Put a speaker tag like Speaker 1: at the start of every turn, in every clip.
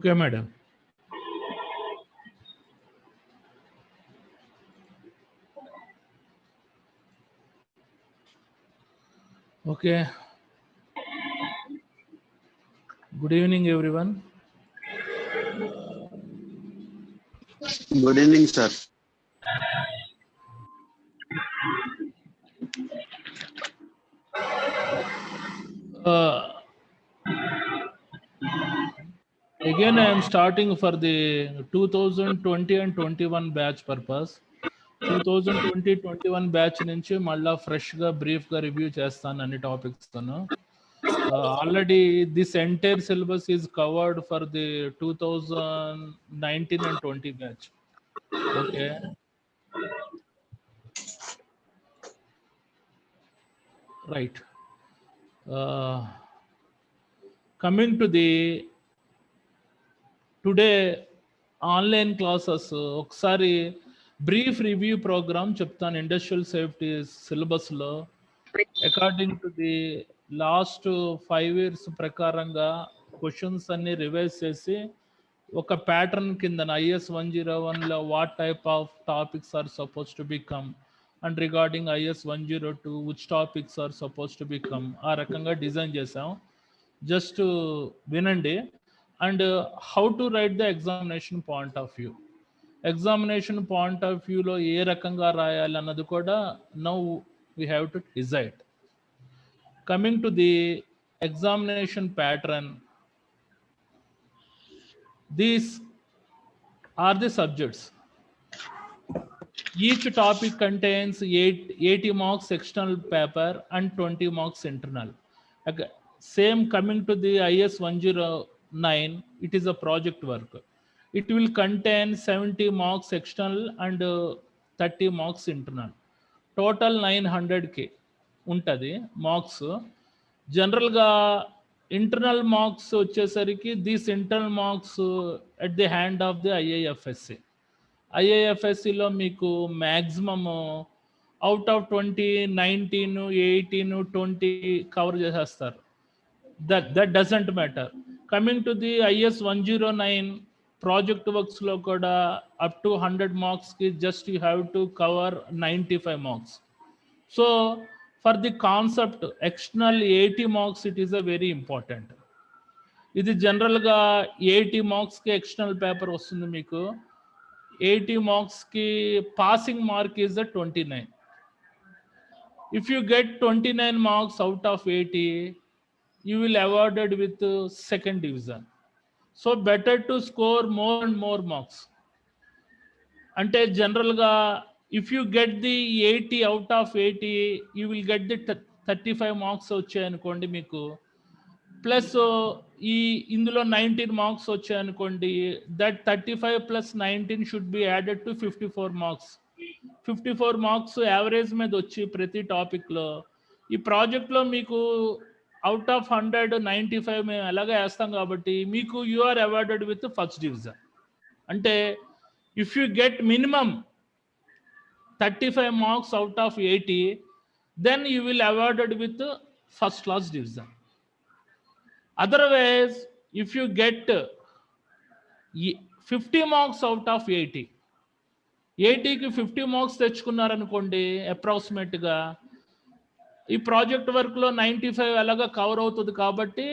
Speaker 1: Okay, madam. Okay. Good evening, everyone.
Speaker 2: Good evening, sir.
Speaker 1: Again, I am starting for the 2020 and 21 batch purpose. 2020-21 batch నుంచి మళ్ళా ఫ్రెష్గా బ్రీఫ్గా review చేస్తాను అన్ని topics. Already this entire syllabus is covered for the 2019 and 20 batch. Okay, right. Coming to the today online classes, ఒకసారి brief review program చెప్తాను. Industrial safety సిలబస్లో according to the last 5 years ప్రకారంగా క్వశ్చన్స్ అన్ని revise చేసి ఒక pattern కింద IS 101లో what type of topics are suppose to become and regarding IS 102 which topics are suppose to become, ఆ రకంగా డిజైన్ చేసాం. జస్ట్ వినండి. And how to write the examination point of view, examination point of వ్యూలో ఏ రకంగా రాయాలి అన్నది కూడా now we have to decide. Coming to the examination pattern, these are the subjects. Each topic contains 80 marks external paper and 20 marks internal. Same coming to the IS 109, it is a project work. It will contain 70 marks external and 30 marks internal. Total 900K ఉంటుంది marks. జనరల్గా internal marks వచ్చేసరికి these internal marks at the hand of the IIFSC. IIFSCలో మీకు maximum out of 20, 19, 18, 20 cover చేసేస్తారు. That doesn't matter. Coming to the IS 109 project వర్క్స్లో కూడా up to 100 మార్క్స్కి just you have to cover 95 marks. So for the concept external 80 marks it is a very important. ఇది జనరల్గా 80 మార్క్స్కి external paper వస్తుంది మీకు. 80 marksకి passing mark is the 29. If you get 29 marks out of 80, you will awarded with second division. So better to score more and more marks. అంటే జనరల్గా if you get the 80 out of 80, you will get the 35 marks వచ్చాయనుకోండి మీకు. Plus ఇందులో 19 marks వచ్చాయనుకోండి, that 35 + 19 should be added to 54 marks. 54 marks average మీద వచ్చి ప్రతి టాపిక్లో. ఈ ప్రాజెక్ట్లో మీకు అవుట్ ఆఫ్ 100 95 మేము ఎలాగ వేస్తాం కాబట్టి మీకు you are awarded with first division. అంటే if you get minimum 35 marks out of 80, then you will awarded with first class division. Otherwise, if you get 50 marks out of 80, 80కి 50 మార్క్స్ తెచ్చుకున్నారనుకోండి అప్రాక్సిమేట్గా, ఈ ప్రాజెక్ట్ వర్క్లో 95 ఎలాగా కవర్ అవుతుంది కాబట్టి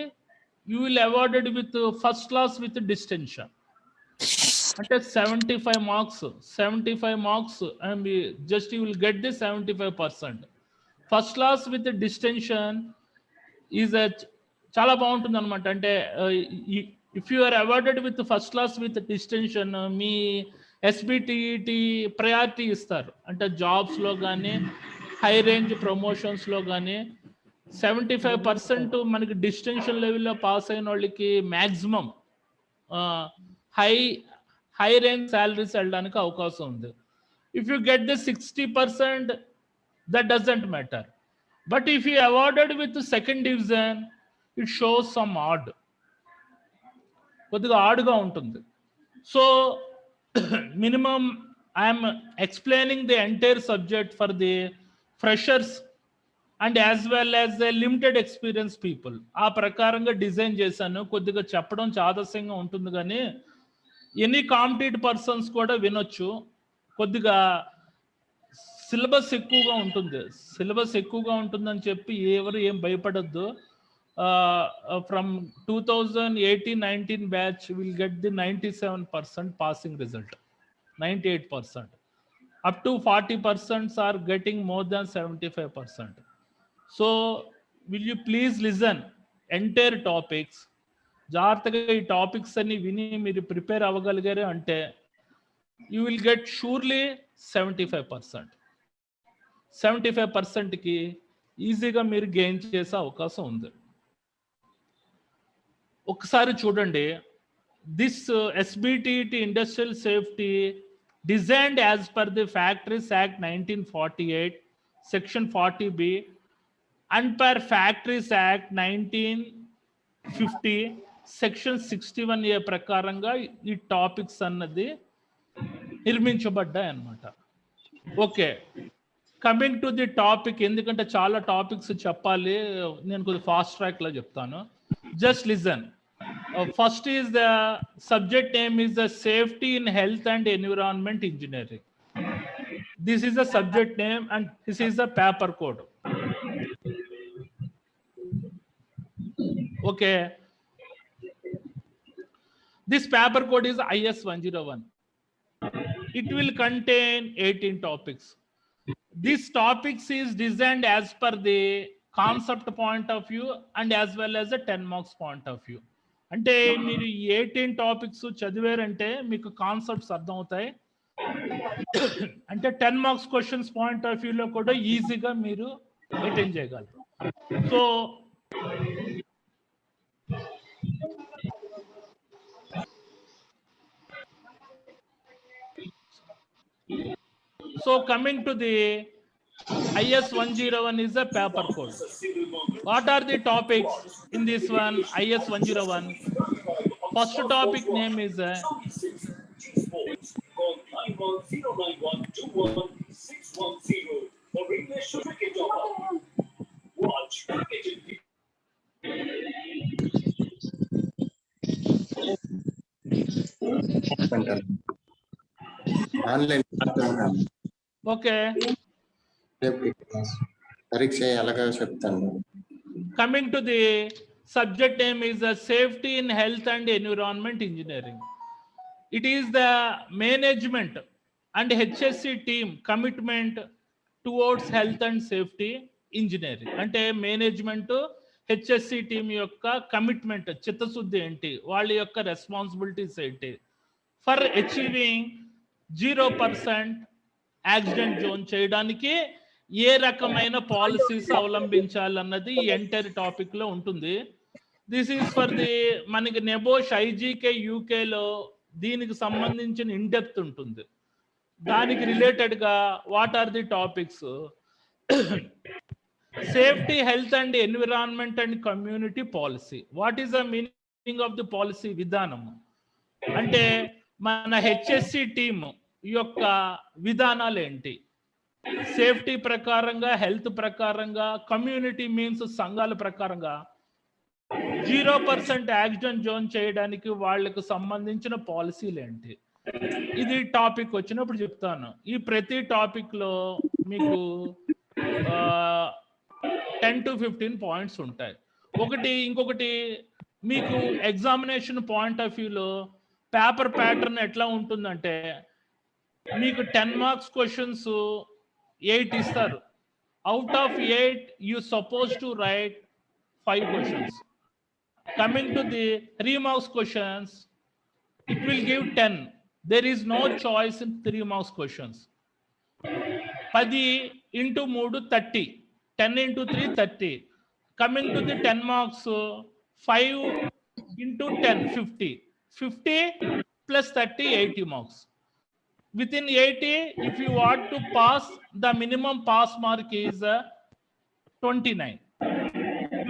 Speaker 1: you will awarded with first class with distinction. అంటే 75 marks and just you will get the 75%. First class with distinction is చాలా బాగుంటుంది అనమాట. అంటే if you are awarded with first class with distinction, మీ SBTET ప్రయారిటీ ఇస్తారు. అంటే జాబ్స్లో కానీ high range ప్రమోషన్స్లో కానీ 75% మనకి డిస్టింక్షన్ లెవెల్లో పాస్ అయిన వాళ్ళకి మ్యాక్సిమం హై రేంజ్ శాలరీస్ వెళ్ళడానికి అవకాశం ఉంది. If you get the 60%, that doesn't matter. But if you awarded with second division, it shows some odd, కొద్దిగా ఆడ్గా ఉంటుంది. So minimum I am explaining the entire subject for the freshers and as well as the limited experience people. ఆ ప్రకారంగా design చేశాను. కొద్దిగా చెప్పడం చాదస్యంగా ఉంటుంది కానీ ఎనీ కాంపిటేటివ్ పర్సన్స్ కూడా వినొచ్చు. కొద్దిగా సిలబస్ ఎక్కువగా ఉంటుంది. సిలబస్ ఎక్కువగా ఉంటుందని చెప్పి ఎవరు ఏం భయపడద్దు. From 2018-19 batch will get the 97% passing result, 98%. Up to 40% are getting more than 75%. So will you please listen entire topics. జాగ్రత్తగా ఈ టాపిక్స్ అన్ని విని మీరు ప్రిపేర్ అవ్వగలిగారు అంటే యూ విల్ గెట్ షూర్లీ 75%. 75%కి ఈజీగా మీరు గెయిన్ చేసే అవకాశం ఉంది. ఒకసారి చూడండి, this SBTT industrial safety designed as per the factories act 1948 section 40B and per factories act 1950 section 61A ప్రకారంగా ఈ టాపిక్స్ అన్నది నిర్మించబడ్డాయి అన్నమాట. Okay, coming to the topic, ఎందుకంటే చాలా టాపిక్స్ చెప్పాలి, నేను కొద్దిగా ఫాస్ట్ ట్రాక్లో చెప్తాను. Just listen. First is the subject name is the safety in health and environment engineering. This is the subject name and this is the paper code. Okay, this paper code is IS 101. It will contain 18 topics. This topics is designed as per the concept point of view and as well as the 10 marks point of view. అంటే మీరు 18 topics చదివారంటే మీకు concepts అర్థమవుతాయి. అంటే 10 marks questions point of వ్యూలో కూడా ఈజీగా మీరు attend చేయగలరు. So coming to the IS 101 is a paper code. What are the topics in this one IS 101? First topic name is
Speaker 3: online
Speaker 1: okay.
Speaker 3: పరీక్ష ఎలాగో చెప్తాను.
Speaker 1: Coming to the subject name is safety in health and environment engineering. It is the management and HSC team commitment towards health and safety engineering. అంటే management HSC team యొక్క commitment, చిత్తశుద్ధి ఏంటి, వాళ్ళ యొక్క responsibilities ఏంటి ఫర్ అచీవింగ్ 0% యాక్సిడెంట్ జోన్ చేయడానికి ఏ రకమైన policies అవలంబించాలన్నది ఈ ఎంటైర్ టాపిక్ లో ఉంటుంది. దిస్ ఈజ్ ఫర్ ది మనకి నెబోష్ IGK UKలో దీనికి సంబంధించిన ఇన్డెప్త్ ఉంటుంది. దానికి రిలేటెడ్ గా what are the topics? Safety, health and environment and community policy. What is the meaning of the policy? విధానం అంటే మన HSC టీమ్ యొక్క విధానాలు ఏంటి, సేఫ్టీ ప్రకారంగా, హెల్త్ ప్రకారంగా, కమ్యూనిటీ మీన్స్ సంఘాల ప్రకారంగా 0% యాక్సిడెంట్ జోన్ చేయడానికి వాళ్ళకు సంబంధించిన పాలసీలు ఏంటి, ఇది టాపిక్ వచ్చినప్పుడు చెప్తాను. ఈ ప్రతి టాపిక్ లో మీకు 10 to 15 పాయింట్స్ ఉంటాయి. ఇంకొకటి మీకు ఎగ్జామినేషన్ పాయింట్ ఆఫ్ వ్యూలో పేపర్ ప్యాటర్న్ ఎట్లా ఉంటుందంటే మీకు 10 మార్క్స్ క్వశ్చన్స్ 8 ఇస్తారు. Out of 8 you suppose to write 5 questions. Coming to the 3 marks questions, it will give 10. There is no choice in 3 marks questions. 10 into 3 30, 10 into 3 30. Coming to the 10 marks, 5 into 10 50, 50 plus 30 80 marks. Within 80, if you want to pass, the minimum pass mark is 29.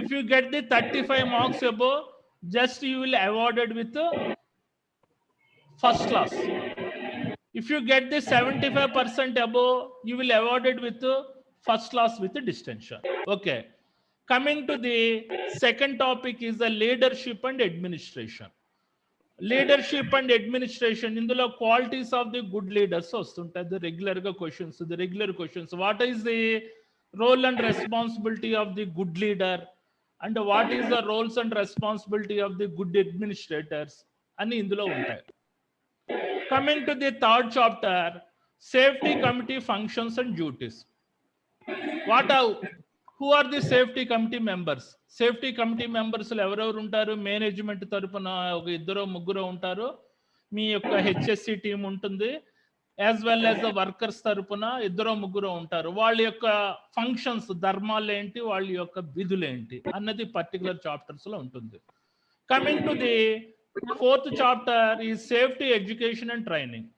Speaker 1: If you get the 35 marks above, just you will awarded with first class. If you get the 75% above, you will awarded with first class with distinction. Okay. Coming to the second topic is the leadership and administration. Leadership and administration, ఇందులో qualities of the good leaders వస్తుంటాయి. The regular questions what is the role and responsibility of the good leader and what is the roles and responsibility of the good administrators అని ఇందులో ఉంటాయి. Coming to the third chapter, safety committee functions and duties. Who are the safety committee members? Safety committee members ఎవరెవరు ఉంటారు? Management తరపున ఒక 2-3 ఉంటారు. మీ యొక్క హెచ్ఎస్సి టీం ఉంటుంది, as well as the workers తరపున 2-3 ఉంటారు. వాళ్ళ యొక్క ఫంక్షన్స్, ధర్మాలు ఏంటి, వాళ్ళ యొక్క విధులు ఏంటి అన్నది పర్టికులర్ చాప్టర్స్ లో ఉంటుంది. Coming to the fourth chapter ఈ సేఫ్టీ ఎడ్యుకేషన్ అండ్ ట్రైనింగ్.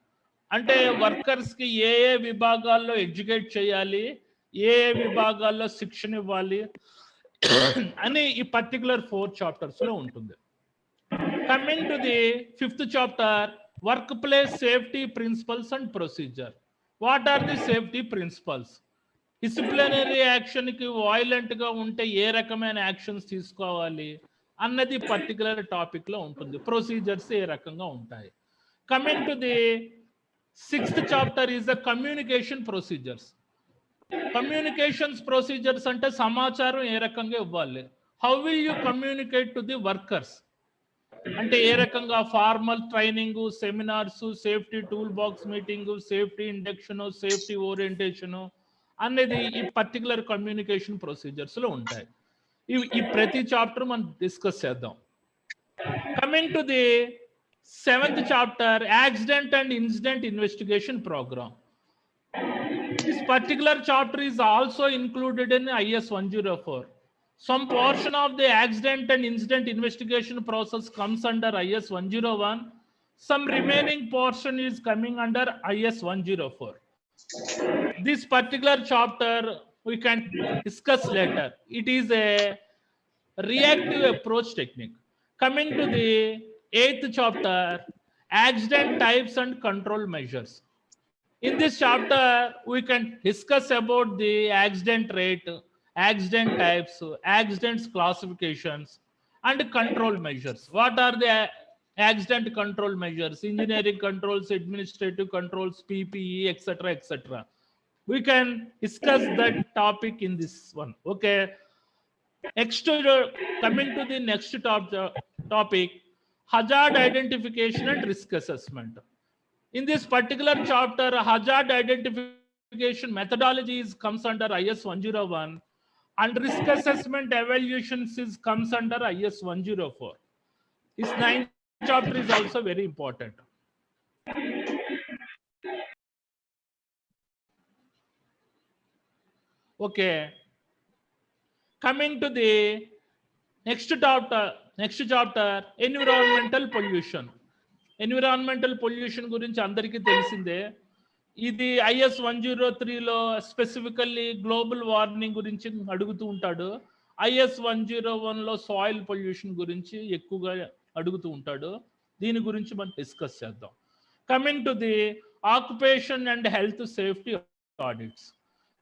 Speaker 1: అంటే వర్కర్స్ కి ఏ ఏ విభాగాల్లో ఎడ్యుకేట్ చేయాలి, ఏ విభాగాల్లో శిక్షణ ఇవ్వాలి అని ఈ పర్టికులర్ 4 చాప్టర్స్ లో ఉంటుంది. Coming to the fifth chapter, work place safety principles and procedure. What are the safety principles? Disciplinary action కి వాయిలెంట్ గా ఉంటే ఏ రకమైన యాక్షన్స్ తీసుకోవాలి అన్నది పర్టికులర్ టాపిక్ లో ఉంటుంది. ప్రొసీజర్స్ ఏ రకంగా ఉంటాయి. Coming to the sixth chapter is the communication procedures. Communications procedures అంటే సమాచారం ఏ రకంగా ఇవ్వాలి. How will you communicate to the workers అంటే ఏ రకంగా formal training, seminars, safety tool box meeting, safety induction, safety orientation అనేది ఈ పర్టికులర్ కమ్యూనికేషన్ ప్రొసీజర్స్ లో ఉంటాయి. ఈ ప్రతి చాప్టర్ మనం డిస్కస్ చేద్దాం. Coming to the seventh chapter, accident and incident investigation programme. This particular chapter is also included in IS 104. Some portion of the accident and incident investigation process comes under IS 101. Some remaining portion is coming under IS 104. This particular chapter we can discuss later. It is a reactive approach technique. Coming to the 8th chapter, accident types and control measures. In this chapter, we can discuss about the accident rate, accident types, accidents classifications, and control measures. What are the accident control measures? Engineering controls, administrative controls, PPE, etc., etc. We can discuss that topic in this one. Okay. Next, coming to the next topic, hazard identification and risk assessment. In this particular chapter, hazard identification methodologies comes under IS 101 and risk assessment evaluations comes under IS 104. This 9th chapter is also very important. Okay. Coming to the next chapter, environmental pollution. Environmental pollution గురించి అందరికీ తెలిసిందే. ఇది IS 103లో specifically global warming గురించి అడుగుతూ ఉంటాడు. IS 101లో soil pollution గురించి ఎక్కువగా అడుగుతూ ఉంటాడు. దీని గురించి మనం డిస్కస్ చేద్దాం. Coming to the occupation and health safety audits.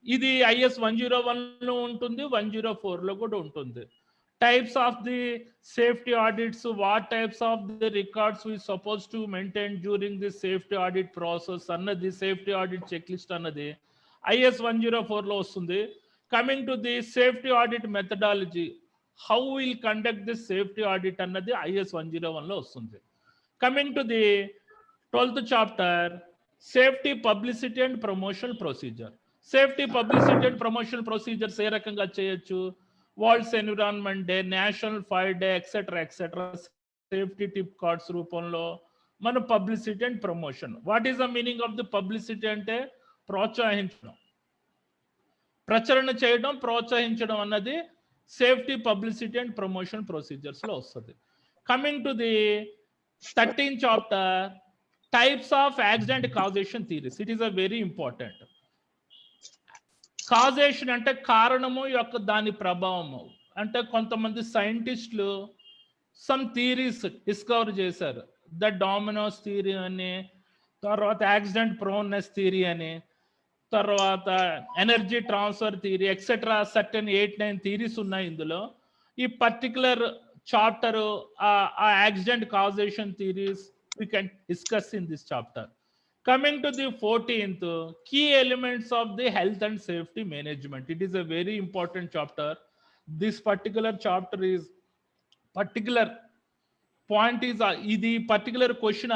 Speaker 1: ఇది IS 101లో ఉంటుంది, 104లో కూడా ఉంటుంది. Types of the safety audits, what types of the records we supposed to maintain during the safety audit process annadi safety audit checklist annadi IS 104 lo vastundi. Coming to the safety audit methodology, how we'll conduct this safety audit annadi IS 101 lo vastundi. Coming to the 12th chapter, safety publicity and promotional procedure. Safety publicity and promotional procedures ఏ రకంగా చేయొచ్చు? World's environment day, national fire day, etcetera safety tip cards రూపంలో మన publicity and promotion. What is the meaning of the publicity అంటే ప్రోత్సహించడం, ప్రచురణ చేయడం, ప్రోత్సహించడం అన్నది safety publicity and promotion procedures లో వస్తుంది. Coming to the 13th chapter, types of accident causation theories. It is a very important. Causation అంటే కారణము యొక్క దాని ప్రభావము. అంటే కొంతమంది సైంటిస్టులు సమ్ థియరీస్ డిస్కవర్ చేశారు. ద డామినోస్ థియరీ అని, తర్వాత యాక్సిడెంట్ ప్రోన్నెస్ థియరీ అని. తర్వాత energy transfer theory etcetera certain 8-9 theories ఉన్నాయి ఇందులో. ఈ పర్టికులర్ చాప్టర్ ఆ accident causation theories we can discuss in this chapter. Coming to the 14th, key elements of the health and safety management. It is a very important chapter. This particular chapter is particular point is ఇది particular question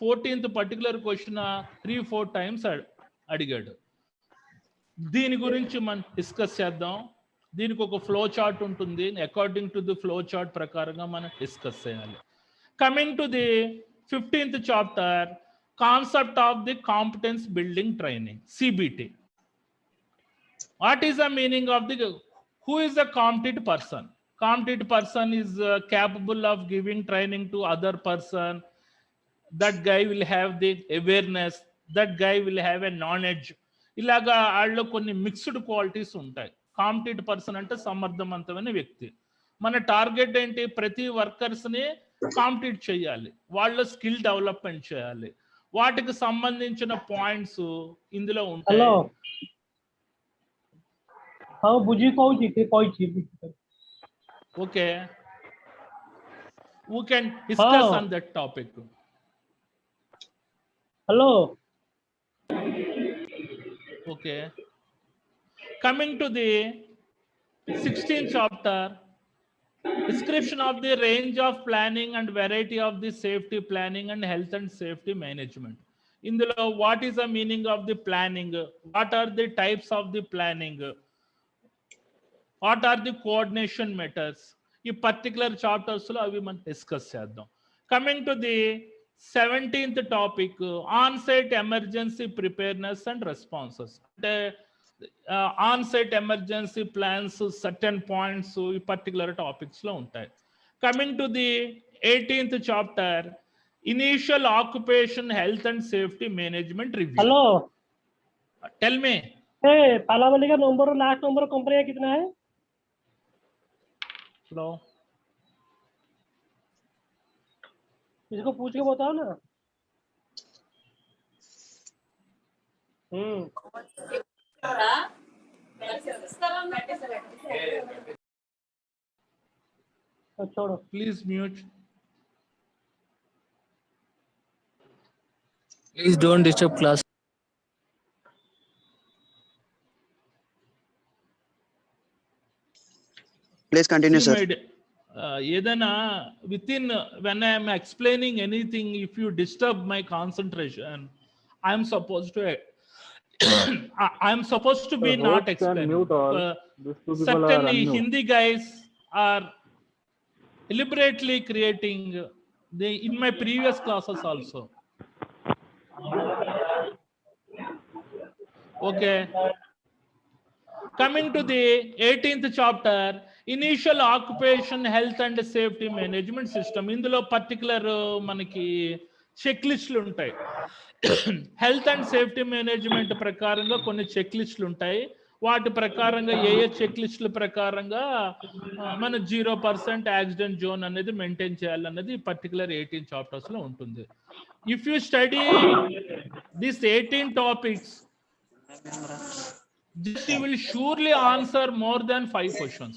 Speaker 1: 14th particular question 3-4 times అడిగాడు. దీని గురించి మనం discuss చేద్దాం. దీనికి ఒక flow chart ఉంటుంది. According to the flow chart ప్రకారంగా మనం డిస్కస్ చేయాలి. Coming to the 15th chapter, concept of the competence building training, CBT. What is the meaning of the, who is a competent person? Competent person is capable of giving training to other person. That guy will have the awareness, that guy will have a knowledge. ఇలాగా వాళ్ళలో కొన్ని mixed qualities ఉంటాయి. Competent person అంటే సమర్థవంతమైన వ్యక్తి. మన target ఏంటి? ప్రతి వర్కర్స్ని కాంపిటీట్ చేయాలి, వాళ్ళ స్కిల్ డెవలప్మెంట్ చేయాలి. వాటికి సంబంధించిన పాయింట్స్ ఇందులో ఉంటాయి. Okay, we can discuss on that topic.
Speaker 4: Hello.
Speaker 1: Okay, coming to the 16th chapter, description of the range of planning and variety of the safety planning and health and safety management. Indulo what is the meaning of the planning? What are the types of the planning? What are the coordination methods? ఈ particular chapters lo avi man discuss చేద్దాం. Coming to the 17th topic, on-site emergency preparedness and responses. On site emergency plans certain points ఈ particular topics లో ఉంటాయి. Coming to the 18th chapter, initial occupation health and safety management review.
Speaker 4: Hello,
Speaker 1: tell me.
Speaker 4: पहला वाले का number और last number company का कितना है?
Speaker 1: हेलो,
Speaker 4: इसको पूछ के बताओ ना. छोड़ो,
Speaker 1: please mute.
Speaker 5: Please don't disturb class.
Speaker 2: Please continue, sir.
Speaker 1: ఏదైనా with in when I'm explaining anything, if you disturb my concentration, I'm suppose to be not explaining. Certain Hindi guys are deliberately creating in my previous classes also. Okay, coming to the 18th chapter, initial occupation health and safety management system. ఇందులో particular మనకి check లిస్టులు ఉంటాయి. Health and safety management ప్రకారంగా కొన్ని check లిస్టులు ఉంటాయి. వాటి ప్రకారంగా ఏ చెక్ లిస్టుల ప్రకారంగా మన 0% యాక్సిడెంట్ జోన్ అనేది మెయింటైన్ చేయాలన్నది పర్టికులర్ 18 చాప్టర్స్ లో ఉంటుంది. If you study this 18 topics, you will surely answer more than 5 questions.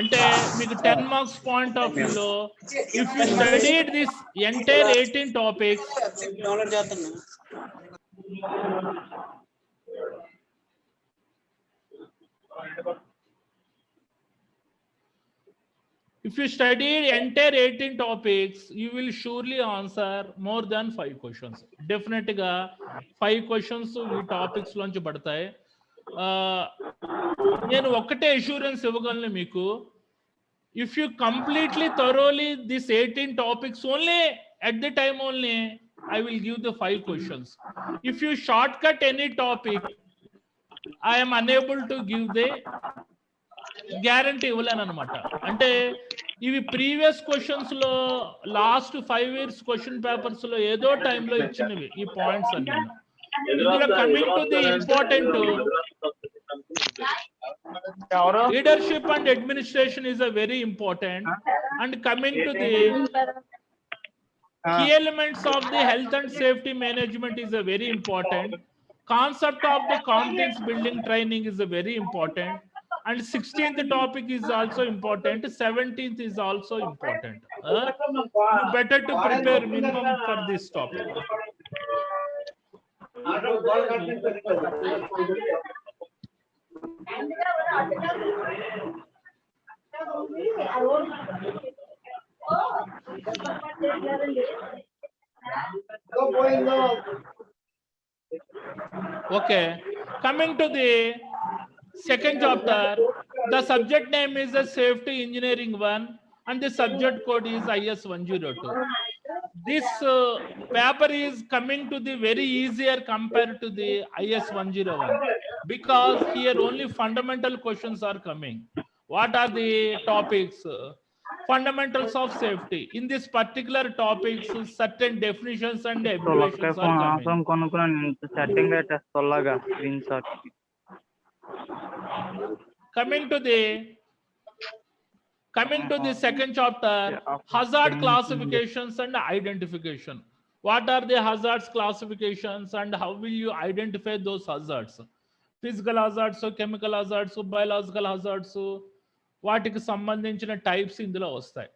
Speaker 1: అంటే మీకు 10 marks point of view లో, if you studied this entire 18 topics, if you studied entire 18 topics, you will surely answer more than 5 questions. Definitely గా 5 questions ఈ topics లోంచి పడతాయి. నేను ఒక్కటే assurance ఇవ్వగలను మీకు, if you completely thoroughly this 18 topics only at the time only, I will give the 5 questions. If you shortcut any topic, I am unable to give the guarantee ఇవ్వలేను అనమాట. అంటే ఇవి ప్రీవియస్ క్వశ్చన్స్ లో last 5 years question papers లో ఏదో టైంలో ఇచ్చినవి ఈ పాయింట్స్ అన్ని. ఇందులో coming to the important, leadership and administration is a very important, and coming to the key elements of the health and safety management is a very important. concept of the competence building training is a very important, and 16th topic is also important, 17th is also important. You better to prepare minimum for this topic. Okay, coming to the second chapter, the subject name is a safety engineering 1 and the subject code is IS 102. This paper is coming to the very easier compared to the IS 101 because here only fundamental questions are coming. What are the topics? Fundamentals of safety. In this particular topics, certain definitions and abbreviations are coming. Coming to the second chapter, hazard classifications and identification. What are the hazards classifications and how will you identify those hazards? Physical hazards, chemical hazards, biological hazards, వాటికి సంబంధించిన types ఇందులో వస్తాయి.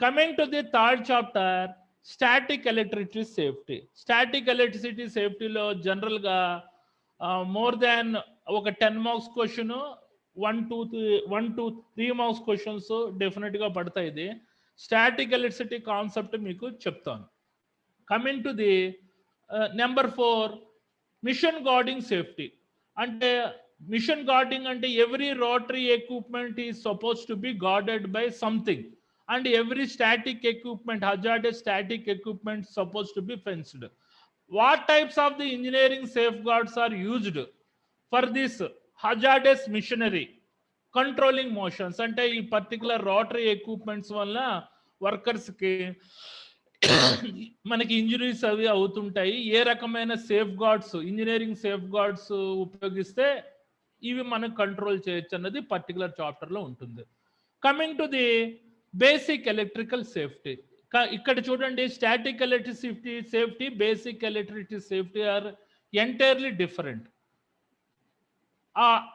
Speaker 1: Coming to the third chapter, static electricity safety. Static electricity safetyలో జనరల్గా more than ఒక 10 marks question 1 to 3 marks questions డెఫినెట్గా పడతాయి. ఇది static electricity concept మీకు చెప్తాను. Coming to the number 4, machine guarding safety. అంటే మిషన్ గార్డింగ్ అంటే every rotary equipment is suppose to be guarded by something and every static equipment, hazardous static equipment supposed to be fenced. What types of the engineering safeguards are used for this hazardous machinery controlling motions? అంటే ఈ particular rotary equipments వల్ల వర్కర్స్కి మనకి injuries అవి అవుతుంటాయి. ఏ రకమైన safeguards, engineering safeguards ఉపయోగిస్తే ఇవి మనం కంట్రోల్ చేయొచ్చు అన్నది పర్టికులర్ చాప్టర్లో ఉంటుంది. Coming to the basic electrical safety. ఇక్కడ చూడండి, static electricity safety, basic electricity safety are entirely different.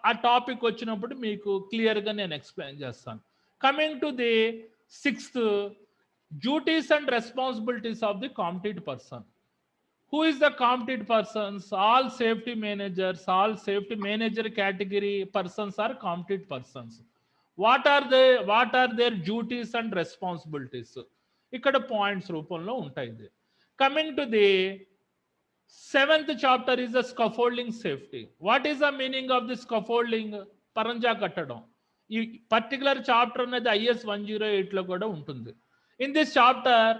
Speaker 1: ఆ టాపిక్ వచ్చినప్పుడు మీకు క్లియర్గా నేను ఎక్స్ప్లెయిన్ చేస్తాను. కమింగ్ టు ది 6th, duties and responsibilities of the competent person. Who is the competent persons? All safety managers, all safety manager category persons are competent persons. What are their duties and responsibilities? ఇక్కడ points రూపంలో ఉంటాయి. Coming to the 7th chapter is the scaffolding safety. What is the meaning of the scaffolding? పరంజా కట్టడం. ఈ particular chapter అనేది IS 108 లో కూడా ఉంటుంది. In this chapter,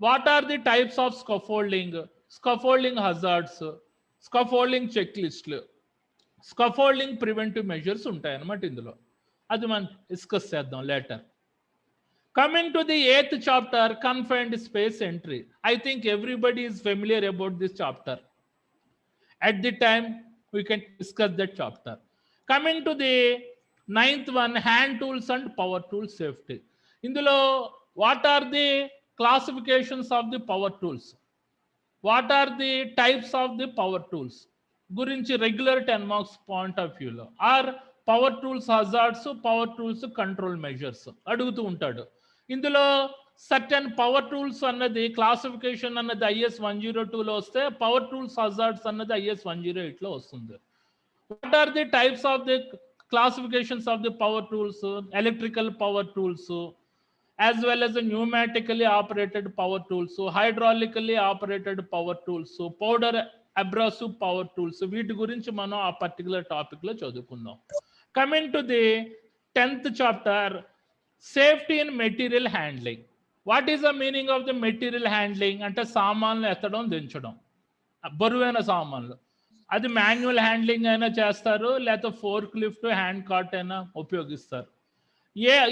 Speaker 1: what are the types of scaffolding? Scaffolding hazards, scaffolding checklist, scaffolding preventive measures ఉంటాయి అన్నమాట ఇందులో. అది మనం డిస్కస్ చేద్దాం later. Coming to the 8th chapter, confined space entry. I think everybody is familiar about this chapter. At the time we can discuss that chapter. Coming to the 9th one, hand tools and power tool safety. ఇందులో what are the classifications of the power tools? What are the types of the power tools? గురించి regular 10 marks point of వ్యూలో or power tools hazards, power tools control measures అడుగుతూ ఉంటాడు. ఇందులో certain power tools అన్నది classification అన్నది IS 102లో వస్తే, power tools hazards అన్నది IS 108లో వస్తుంది. What are the types of the classifications of the power tools? Electrical power tools, as well as the pneumatically operated power tools, hydraulically operated power tools, powder abrasive power tools. వీటి గురించి మనం ఆ particular topic లో చదువుకుందాం. Coming to the 10th chapter, safety in material handling. What is the meaning of the material handling? అంటే సామాన్లు ఎత్తడం దించడం, బరువైన సామాన్లు. అది మాన్యువల్ హ్యాండ్లింగ్ అయినా చేస్తారు, లేకపోతే ఫోర్క్ లిఫ్ట్, హ్యాండ్ కార్ట్ అయినా ఉపయోగిస్తారు.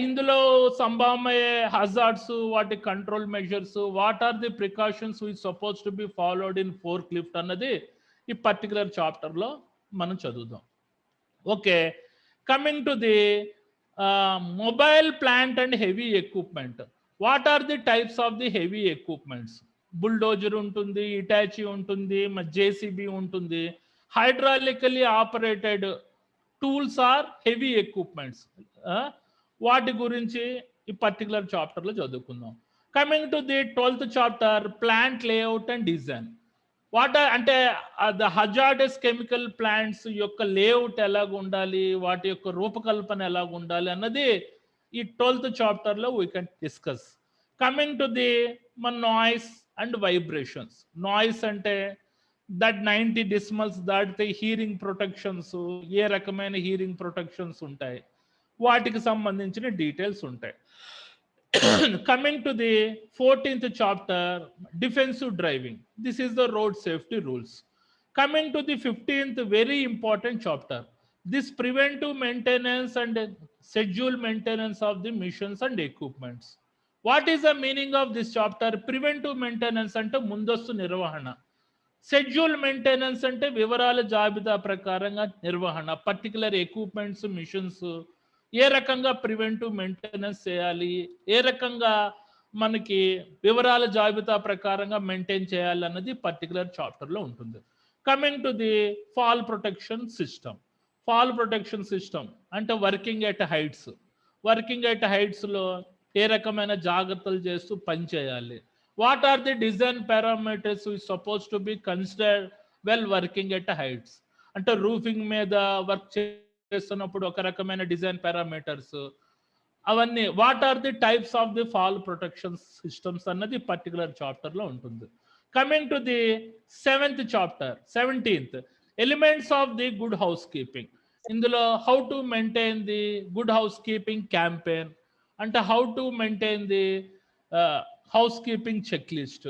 Speaker 1: ఇందులో సంభవమయ్యే హజార్డ్స్, వాటి control measures, what are the precautions which suppose to be followed in fork lift అన్నది ఈ పర్టికులర్ చాప్టర్లో మనం చదువుదాం. Okay, coming to the mobile plant and heavy equipment. What are the types of the heavy equipments? Bulldozer ఉంటుంది, Hitachi ఉంటుంది, JCB ఉంటుంది. Hydraulically operated tools are heavy equipments. వాటి గురించి ఈ పర్టికులర్ చాప్టర్లో చదువుకుందాం. Coming to the 12th chapter, plant layout and design. అంటే the hazardous chemical plants యొక్క లేఅవుట్ ఎలాగ ఉండాలి, వాటి యొక్క రూపకల్పన ఎలాగ ఉండాలి అన్నది ఈ 12th చాప్టర్లో we can discuss. Coming to the noise and vibrations. Noise అంటే దట్ 90 decibels దాటితే హీరింగ్ ప్రొటెక్షన్స్, ఏ రకమైన హీరింగ్ ప్రొటెక్షన్స్ ఉంటాయి, వాటికి సంబంధించిన డీటెయిల్స్ ఉంటాయి. Coming to the 14th chapter, defensive driving. This is the road safety rules. Coming to the 15th, very important chapter. This preventive maintenance and schedule maintenance of the missions and equipments. What is the meaning of this chapter? Preventive maintenance ante mundastu nirvahana. Schedule maintenance ante వివరాల జాబితా ప్రకారంగా నిర్వహణ, particular equipments, machines ఏ రకంగా preventive maintenance చేయాలి, ఏ రకంగా మనకి వివరాల జాబితా ప్రకారంగా మెయింటైన్ చేయాలి అన్నది పర్టికులర్ చాప్టర్లో ఉంటుంది. Coming to the fall protection system. Fall protection system అంటే working at heights. Working at హైట్స్లో ఏ రకమైన జాగ్రత్తలు చేస్తూ పనిచేయాలి. What are the design parameters suppose to be considered well working at heights. అంటే రూఫింగ్ మీద వర్క్ చేస్తున్నప్పుడు ఒక రకమైన డిజైన్ పారామీటర్స్ అవన్నీ. What are the types of the fall protection systems అన్నది పర్టికులర్ చాప్టర్లో ఉంటుంది. Coming to the 7th chapter, 17th, elements of the good housekeeping. ఇందులో how to maintain the good housekeeping campaign, అంటే how to maintain the housekeeping checklist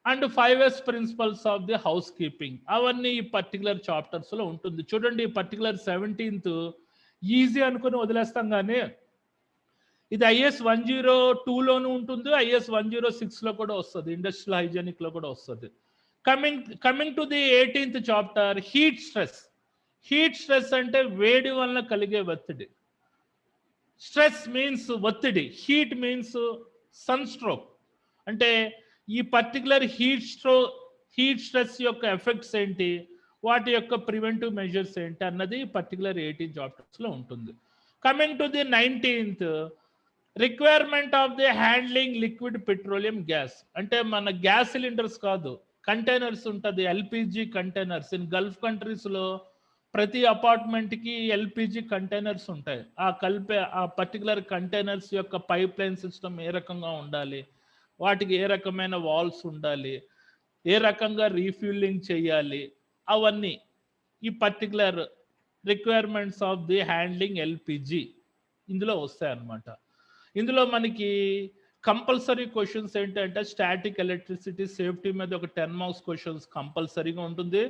Speaker 1: and 5S principles of the housekeeping. అవన్నీ ఈ particular చాప్టర్స్లో ఉంటుంది. చూడండి, ఈ particular 17th easy అనుకుని వదిలేస్తాం, కానీ ఇది IS 102లోనూ ఉంటుంది, IS 106లో కూడా వస్తుంది, ఇండస్ట్రియల్ హైజెనిక్లో కూడా వస్తుంది. Coming to the 18th chapter, heat stress. Heat stress అంటే వేడి వలన కలిగే ఒత్తిడి. స్ట్రెస్ మీన్స్ ఒత్తిడి, హీట్ మీన్స్ సన్ స్ట్రోక్. అంటే ఈ పర్టికులర్ హీట్ స్ట్రెస్ యొక్క ఎఫెక్ట్స్ ఏంటి, వాటి యొక్క ప్రివెంటివ్ మెజర్స్ ఏంటి అన్నది పర్టికులర్ 18 చాప్టర్స్లో ఉంటుంది. Coming to the 19th, requirement of the handling liquid petroleum gas. అంటే మన గ్యాస్ సిలిండర్స్ కాదు, కంటైనర్స్ ఉంటుంది, LPG కంటైనర్స్. ఇన్ గల్ఫ్ కంట్రీస్లో ప్రతి అపార్ట్మెంట్కి LPG కంటైనర్స్ ఉంటాయి. ఆ పర్టికులర్ కంటైనర్స్ యొక్క పైప్ లైన్ సిస్టమ్ ఏ రకంగా ఉండాలి, వాటికి ఏ రకమైన వాల్స్ ఉండాలి, ఏ రకంగా రీఫ్యూలింగ్ చేయాలి, అవన్నీ ఈ particular requirements of the handling LPG ఇందులో వస్తాయి అన్నమాట. ఇందులో మనకి కంపల్సరీ క్వశ్చన్స్ ఏంటంటే స్టాటిక్ ఎలక్ట్రిసిటీ సేఫ్టీ మీద ఒక 10 marks క్వశ్చన్స్ కంపల్సరీగా ఉంటుంది.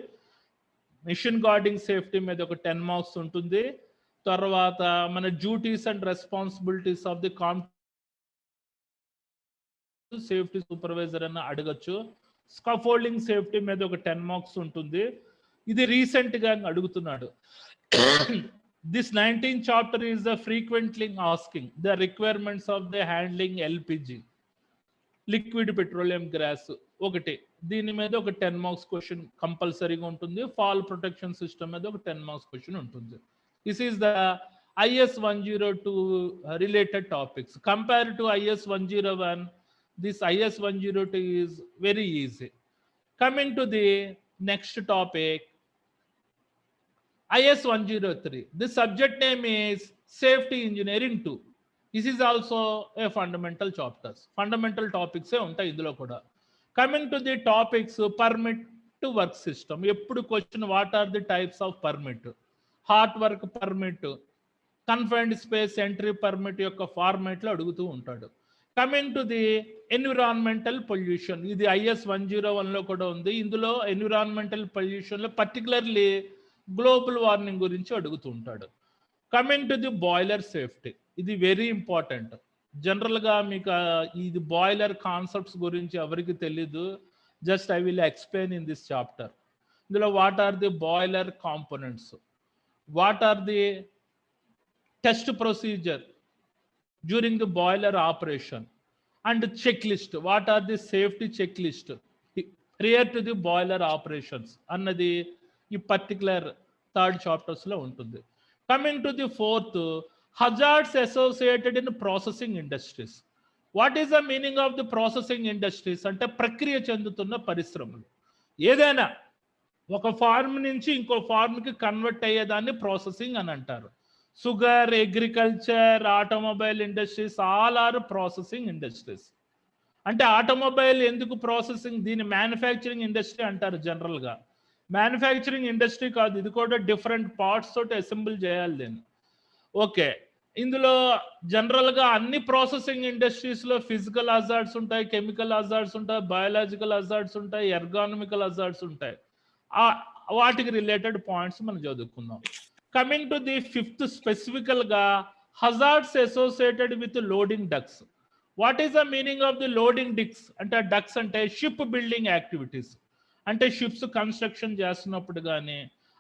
Speaker 1: మిషన్ గార్డింగ్ సేఫ్టీ మీద ఒక 10 marks ఉంటుంది. తర్వాత మన duties and responsibilities of the safety supervisor అని అడగచ్చు. స్కాఫోల్డింగ్ సేఫ్టీ మీద ఒక 10 marks ఉంటుంది. ఇది రీసెంట్ గా అడుగుతున్నాడు. This 19th chapter is the frequently asking the requirements of the handling LPG, liquid petroleum gas. ఒకటి దీని మీద ఒక 10 marks క్వశ్చన్ కంపల్సరీగా ఉంటుంది. ఫాల్ ప్రొటెక్షన్ సిస్టమ్ మీద ఒక 10 marks క్వశ్చన్ ఉంటుంది. This is the IS 102 related topics. Compare to IS 101, this IS 102 is very easy. Coming to the next topic, IS 103. The subject name is Safety Engineering 2. This is also a fundamental chapters. Fundamental topics ఉంటాయి ఇందులో కూడా. Coming to the topics, permit to work system. ఎప్పుడు question, what are the types of permit? Hot work permit, confined space entry permit యొక్క ఫార్మాట్లో అడుగుతూ ఉంటాడు. Coming to the environmental pollution. ఇది IS 101లో కూడా ఉంది. ఇందులో ఎన్విరాన్మెంటల్ పొల్యూషన్లో పర్టికులర్లీ గ్లోబల్ వార్మింగ్ గురించి అడుగుతూ ఉంటాడు. Coming to the boiler safety. ఇది వెరీ ఇంపార్టెంట్. జనరల్గా మీకు ఇది బాయిలర్ కాన్సెప్ట్స్ గురించి ఎవరికి తెలీదు. Just I will explain in this chapter. ఇందులో what are the boiler components, what are the test procedure during the boiler operation, and check list. What are the safety check list prior to the boiler operations అన్నది ఈ particular third చాప్టర్స్లో ఉంటుంది. Coming to the fourth, hazards associated in processing industries. What is the meaning of the processing industries అంటే ప్రక్రియ చెందుతున్న పరిశ్రమలు. ఏదైనా ఒక form నుంచి ఇంకో ఫార్మ్కి కన్వర్ట్ అయ్యేదాన్ని ప్రాసెసింగ్ అని అంటారు. Sugar, agriculture, automobile industries all are processing industries. అంటే ఆటోమొబైల్ ఎందుకు ప్రాసెసింగ్, దీని మ్యానుఫ్యాక్చరింగ్ ఇండస్ట్రీ అంటారు జనరల్గా. మ్యానుఫ్యాక్చరింగ్ ఇండస్ట్రీ కాదు, ఇది కూడా డిఫరెంట్ పార్ట్స్ తోటి అసెంబుల్ చేయాలి దీన్ని. ఓకే, ఇందులో జనరల్గా అన్ని ప్రాసెసింగ్ ఇండస్ట్రీస్లో ఫిజికల్ హజార్డ్స్ ఉంటాయి, కెమికల్ హజార్డ్స్ ఉంటాయి, బయాలజికల్ హజార్డ్స్ ఉంటాయి, ఎర్గానమికల్ హజార్డ్స్ ఉంటాయి. వాటికి రిలేటెడ్ పాయింట్స్ మనం చదువుకుందాం. కమింగ్ టు ది ఫిఫ్త్, స్పెసిఫికల్గా hazards associated with loading docks. What is the meaning of the loading docks అంటే డక్స్ అంటే షిప్ బిల్డింగ్ యాక్టివిటీస్. అంటే షిప్స్ కన్స్ట్రక్షన్ చేస్తున్నప్పుడు కానీ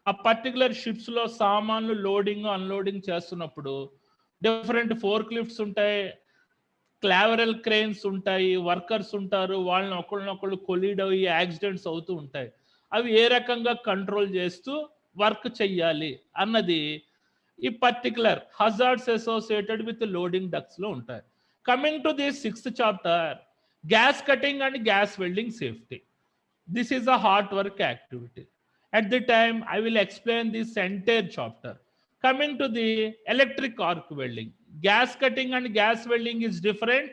Speaker 1: ఆ పర్టికులర్ షిప్స్లో సామాన్లు లోడింగ్ అన్లోడింగ్ చేస్తున్నప్పుడు డిఫరెంట్ ఫోర్క్ లిఫ్ట్స్ ఉంటాయి, క్లావరల్ క్రెయిన్స్ ఉంటాయి, వర్కర్స్ ఉంటారు, వాళ్ళని ఒకళ్ళనొకళ్ళు కొలీడ్ అయ్యి యాక్సిడెంట్స్ అవుతూ ఉంటాయి. అవి ఏ రకంగా కంట్రోల్ చేస్తూ వర్క్ చెయ్యాలి అన్నది ఈ particular hazards associated with loading డక్స్లో ఉంటాయి. Coming to the sixth chapter, gas cutting and gas welding safety. This is a hard work activity. At the time, I will explain this entire chapter. Coming to the electric arc welding, gas cutting and gas welding is different.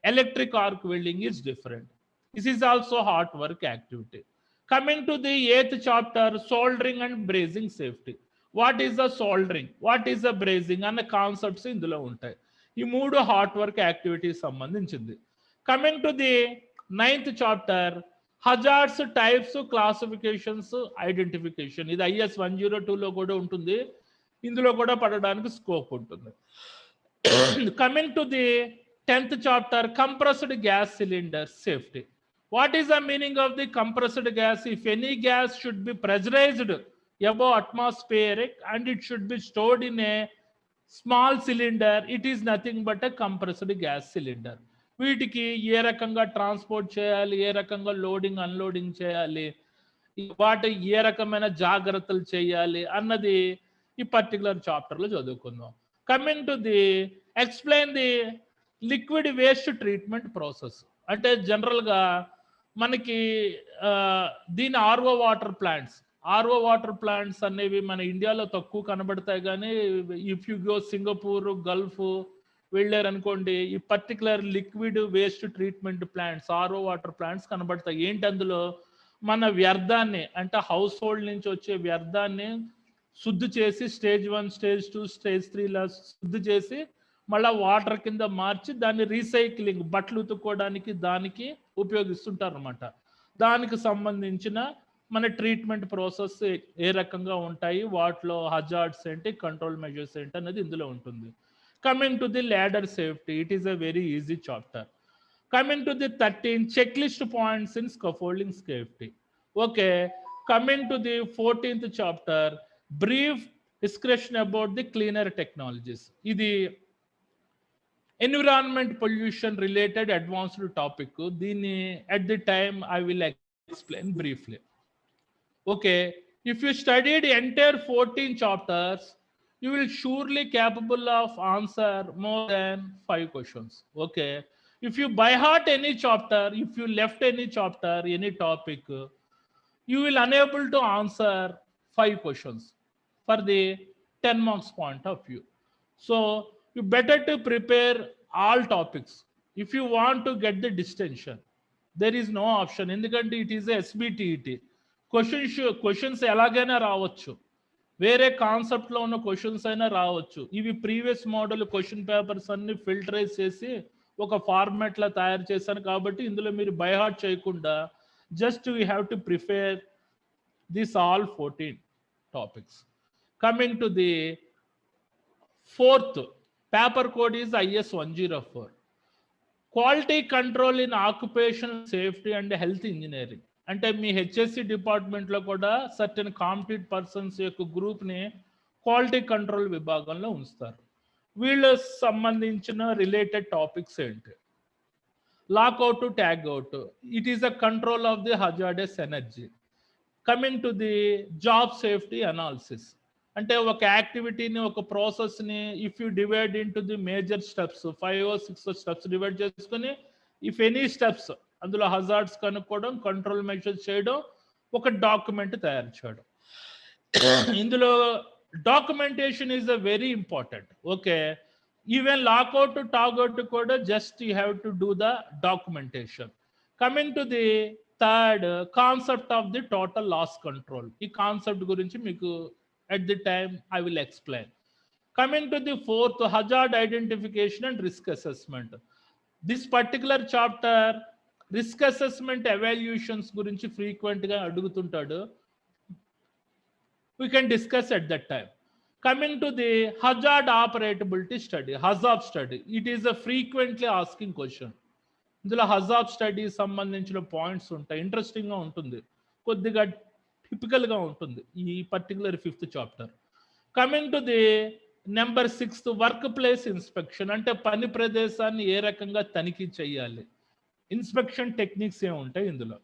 Speaker 1: Electric arc welding is different. This is also hard work activity. Coming to the eighth chapter, soldering and brazing safety. What is the soldering? What is the brazing? And the concepts ఇందులో ఉంటాయి. ఈ మూడు heart work activities సంబంధించింది. Coming to the ninth chapter, hazards types, classifications, identification. ఇది IS 102లో కూడా ఉంటుంది, ఇందులో కూడా పడడానికి స్కోప్ ఉంటుంది. Coming to the 10th chapter, compressed gas cylinder safety. What is the meaning of the compressed gas? If any gas should be pressurised above atmospheric and it should be stored in a small cylinder, it is nothing but a compressed gas cylinder. వీటికి ఏ రకంగా transport చేయాలి, ఏ రకంగా loading unloading చేయాలి, వాటి ఏ రకమైన జాగ్రత్తలు చేయాలి అన్నది ఈ పర్టికులర్ చాప్టర్లో చదువుకుందాం. Coming to the explain the liquid waste treatment process. అంటే జనరల్గా మనకి దీని ఆర్ఓ వాటర్ ప్లాంట్స్ అనేవి మన ఇండియాలో తక్కువ కనబడతాయి, కానీ if you go Singapore, Gulf వెళ్ళారనుకోండి, ఈ particular liquid waste treatment plants, RO water plants కనబడతాయి. ఏంటి అందులో మన వ్యర్థాన్ని అంటే హౌస్ హోల్డ్ నుంచి వచ్చే వ్యర్థాన్ని శుద్ధి చేసి స్టేజ్ 1, స్టేజ్ 2, స్టేజ్ 3లా శుద్ధి చేసి మళ్ళీ వాటర్ కింద మార్చి దాన్ని రీసైక్లింగ్, బట్టలు ఉతుక్కోవడానికి దానికి ఉపయోగిస్తుంటారు అనమాట. దానికి సంబంధించిన మన ట్రీట్మెంట్ ప్రాసెస్ ఏ రకంగా ఉంటాయి, వాటిలో హజార్డ్స్ ఏంటి, కంట్రోల్ మెజర్స్ ఏంటి అనేది ఇందులో ఉంటుంది. Coming to the ladder safety, it is a very easy chapter. Coming to the 13 checklist points in scaffolding safety. Okay, coming to the 14th chapter, brief discussion about the cleaner technologies. Idi environment pollution related advanced topic. Dini at the time I will explain briefly. Okay, if you studied entire 14 chapters, you will surely capable of answer more than 5 questions. Okay, if you by heart any chapter, if you left any chapter, any topic, you will unable to answer 5 questions for the 10 marks point of view. So you better to prepare all topics. If you want to get the distinction, there is no option. ఎందుకంటే it is a SBTET. Questions ఎలాగైనా రావచ్చు, వేరే కాన్సెప్ట్లో ఉన్న questions అయినా రావచ్చు. ఇవి previous model question papers అన్ని ఫిల్టరైజ్ చేసి ఒక ఫార్మాట్లో తయారు చేశాను కాబట్టి ఇందులో మీరు బై హార్ట్ చేయకుండా just you have to prepare this all 14 topics. Coming to the 4th paper code is IS 104. Quality control in occupational safety and health engineering. అంటే మీ HSC డిపార్ట్మెంట్లో కూడా సర్టెన్ కాంపిటెంట్ పర్సన్స్ యొక్క గ్రూప్ని క్వాలిటీ కంట్రోల్ విభాగంలో ఉంచుతారు. వీళ్ళకి సంబంధించిన రిలేటెడ్ టాపిక్స్ ఏంటి? Lockout to tag out, it is a control of the hazardous energy. Coming to the job safety analysis, అంటే ఒక యాక్టివిటీని ఒక ప్రాసెస్ని if you divide in to the major steps 5 or 6 steps divide చేసుకుని if any steps అందులో hazards కనుక్కోవడం, control measures చేయడం, ఒక డాక్యుమెంట్ తయారు చేయడం. ఇందులో documentation is a very important. Okay, even lockout tagout కూడా just you have to do the documentation. Coming to the third, concept of the total loss control. ఈ concept గురించి మీకు at the time I will explain. Coming to the fourth, hazard identification and risk assessment. This particular chapter risk assessment evaluations గురించి frequent గా అడుగుతుంటాడు. We can discuss at that time. Coming to the hazard operability study, HAZOP study, it is a frequently asking question. ఇందులో HAZOP study సంబంధించిన points ఉంటాయి, interesting గా ఉంటుంది, కొద్దిగా typical గా ఉంటుంది ఈ particular 5th chapter. Coming to the number 6th, work place inspection, అంటే పని ప్రదేశాన్ని ఏ రకంగా తనిఖీ చేయాలి, ఇన్స్పెక్షన్ టెక్నిక్స్ ఏ ఉంటాయి ఇందులో.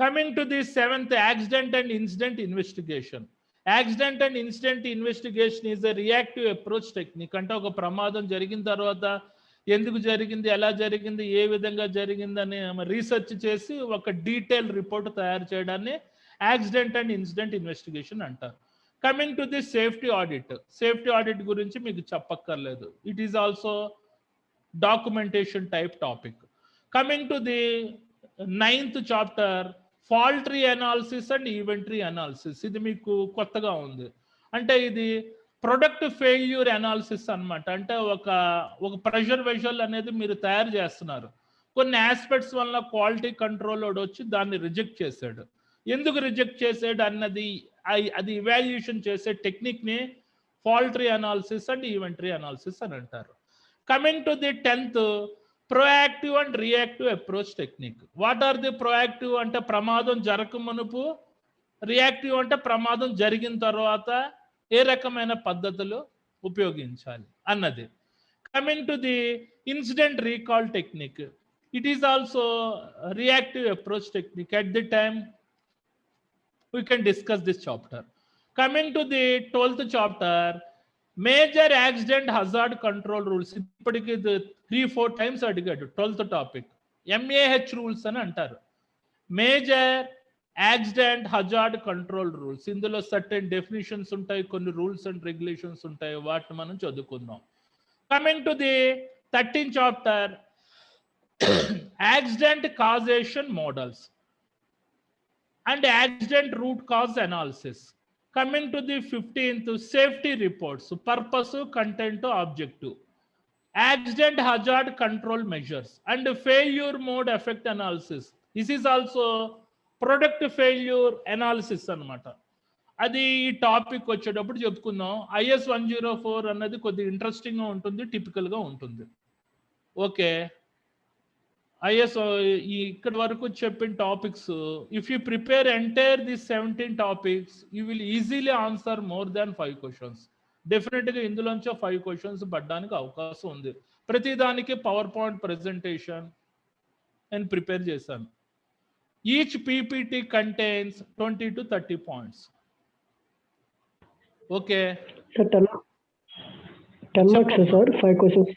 Speaker 1: Coming to the 7th, accident and incident investigation. Accident and incident investigation is a reactive approach technique. అంటే ఒక ప్రమాదం జరిగిన తర్వాత ఎందుకు జరిగింది, ఎలా జరిగింది, ఏ విధంగా జరిగిందని రీసెర్చ్ చేసి ఒక డీటెయిల్ రిపోర్ట్ తయారు చేయడాన్ని యాక్సిడెంట్ అండ్ ఇన్సిడెంట్ ఇన్వెస్టిగేషన్ అంటారు. Coming to the safety audit, safety audit గురించి మీకు చెప్పక్కర్లేదు, it is also documentation type topic. Coming to the 9th chapter, fault tree analysis and event tree analysis. ఇది మీకు కొత్తగా ఉంది, అంటే ఇది ప్రొడక్ట్ ఫెయిల్యూర్ అనాలిసిస్ అన్నమాట. అంటే ఒక ప్రెషర్ వెజల్ అనేది మీరు తయారు చేస్తున్నారు, కొన్ని ఆస్పెక్ట్స్ వల్ల క్వాలిటీ కంట్రోల్ వచ్చి దాన్ని రిజెక్ట్ చేశాడు, ఎందుకు రిజెక్ట్ చేసాడు అన్నది అది ఇవాల్యుయేషన్ చేసే టెక్నిక్ని fault tree analysis and event tree analysis అని అంటారు. Coming to the 10th, proactive and reactive approach technique. What are the proactive అంటే ప్రమాదం జరగక మునుపు, రియాక్టివ్ అంటే ప్రమాదం జరిగిన తర్వాత ఏ రకమైన పద్ధతులు ఉపయోగించాలి అన్నది. Coming to the incident recall technique, it is also reactive approach technique. At the time we can discuss this chapter. Coming to the 12th chapter, major accident hazard control rules. ఇప్పటికి 3-4 times అడిగాడు 12th topic. MAH rules అని అంటారు, major accident hazard control rules. ఇందులో certain definitions ఉంటాయి, కొన్ని rules and regulations ఉంటాయి, వాటిని మనం చదువుకుందాం. Coming to the 13th chapter, accident causation models and accident root cause analysis. Coming to the 15th, safety reports, purpose, content, objective, accident hazard control measures and failure mode effect analysis. This is also product failure analysis అన్నమాట. అది ఈ topic వచ్చేటప్పుడు చెప్పుకుందాం. IS 104 అన్నది కొద్దిగా ఇంట్రెస్టింగ్గా ఉంటుంది, టిపికల్గా ఉంటుంది. ఓకే, ఐఎస్ ఇక్కడ వరకు చెప్పిన topics, if you prepare entire this 17 topics you will easily answer more than 5 questions. డెఫినెట్గా ఇందులోంచే 5 క్వశ్చన్స్ పడడానికి అవకాశం ఉంది. ప్రతిదానికి పవర్ పాయింట్ ప్రెజెంటేషన్ నేను ప్రిపేర్ చేశాను. Each PPT contains 20 to 30 points. Okay,
Speaker 4: Sir, 10 marks, sir. 5 questions.